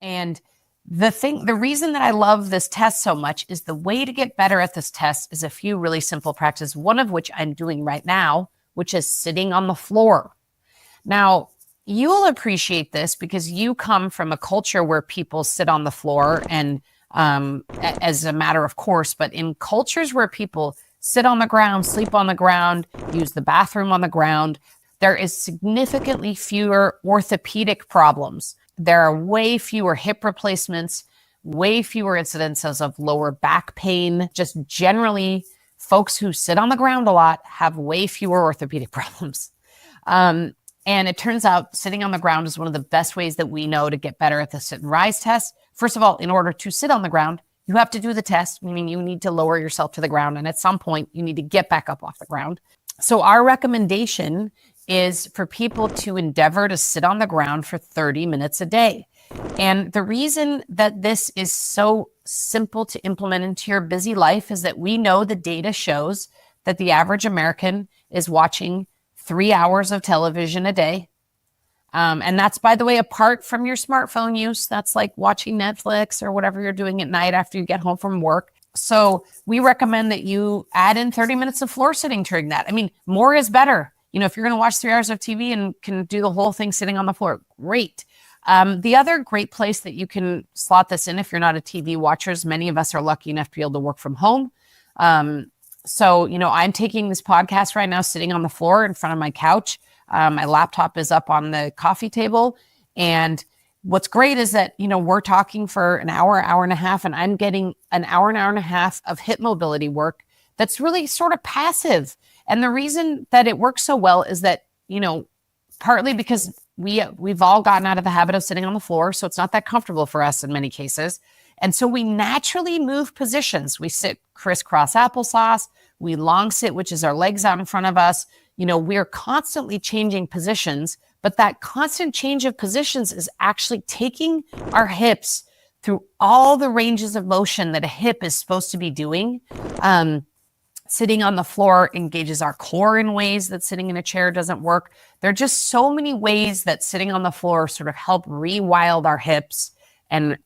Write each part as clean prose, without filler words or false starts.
And the reason that I love this test so much is the way to get better at this test is a few really simple practices, one of which I'm doing right now, which is sitting on the floor. Now, you'll appreciate this because you come from a culture where people sit on the floor and as a matter of course, but in cultures where people sit on the ground, sleep on the ground, use the bathroom on the ground, there is significantly fewer orthopedic problems. There are way fewer hip replacements, way fewer incidences of lower back pain. Just generally, folks who sit on the ground a lot have way fewer orthopedic problems. And it turns out sitting on the ground is one of the best ways that we know to get better at the sit and rise test. First of all, in order to sit on the ground, you have to do the test, meaning you need to lower yourself to the ground. And at some point, you need to get back up off the ground. So our recommendation is for people to endeavor to sit on the ground for 30 minutes a day. And the reason that this is so simple to implement into your busy life is that we know the data shows that the average American is watching 3 hours of television a day. And that's, by the way, apart from your smartphone use. That's like watching Netflix or whatever you're doing at night after you get home from work. So we recommend that you add in 30 minutes of floor sitting during that. I mean, more is better. You know, if you're going to watch 3 hours of TV and can do the whole thing sitting on the floor, great. The other great place that you can slot this in if you're not a TV watcher is many of us are lucky enough to be able to work from home. So, you know, I'm taking this podcast right now sitting on the floor in front of my couch. My laptop is up on the coffee table. And what's great is that, you know, we're talking for an hour, hour and a half, and I'm getting an hour and a half of hip mobility work that's really sort of passive. And the reason that it works so well is that, you know, partly because we've all gotten out of the habit of sitting on the floor, so it's not that comfortable for us in many cases. And so we naturally move positions. We sit crisscross applesauce. We long sit, which is our legs out in front of us. You know, we're constantly changing positions, but that constant change of positions is actually taking our hips through all the ranges of motion that a hip is supposed to be doing. Sitting on the floor engages our core in ways that sitting in a chair doesn't work. There are just so many ways that sitting on the floor sort of help rewild our hips and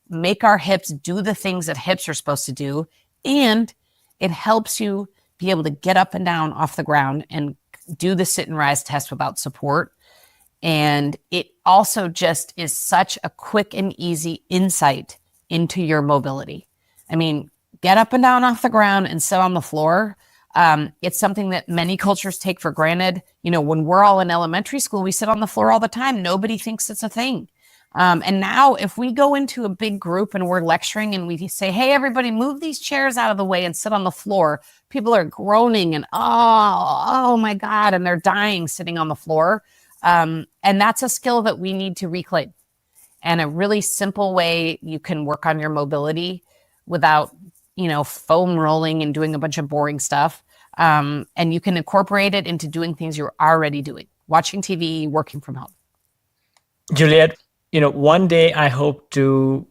make our hips do the things that hips are supposed to do. And it helps you be able to get up and down off the ground and do the sit and rise test without support. And it also just is such a quick and easy insight into your mobility. I mean, get up and down off the ground and sit on the floor. It's something that many cultures take for granted. You know, when we're all in elementary school, we sit on the floor all the time. Nobody thinks it's a thing. And now if we go into a big group and we're lecturing and we say, hey, everybody, move these chairs out of the way and sit on the floor, people are groaning and, oh my God, and they're dying sitting on the floor. And that's a skill that we need to reclaim. And a really simple way you can work on your mobility without, you know, foam rolling and doing a bunch of boring stuff. And you can incorporate it into doing things you're already doing, watching TV, working from home. Juliet, you know, one day I hope to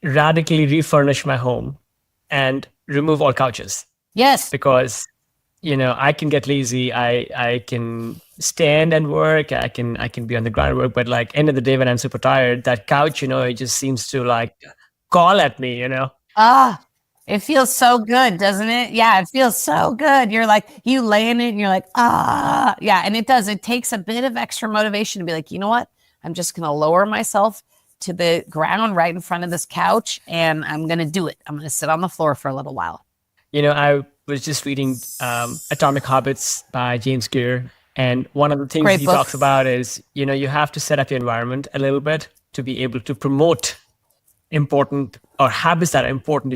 radically refurnish my home and remove all couches. Yes. Because, you know, I can get lazy. I can stand and work. I can be on the ground and work. But like end of the day when I'm super tired, that couch, you know, it just seems to like call at me, you know? It feels so good, doesn't it? Yeah, it feels so good. You're like, you lay in it and you're like, yeah. And it does. It takes a bit of extra motivation to be like, you know what? I'm just going to lower myself to the ground right in front of this couch and I'm going to do it. I'm going to sit on the floor for a little while. You know, I was just reading Atomic Habits by James Clear. And one of the things he talks about is, you know, you have to set up your environment a little bit to be able to promote important or habits that are important to you.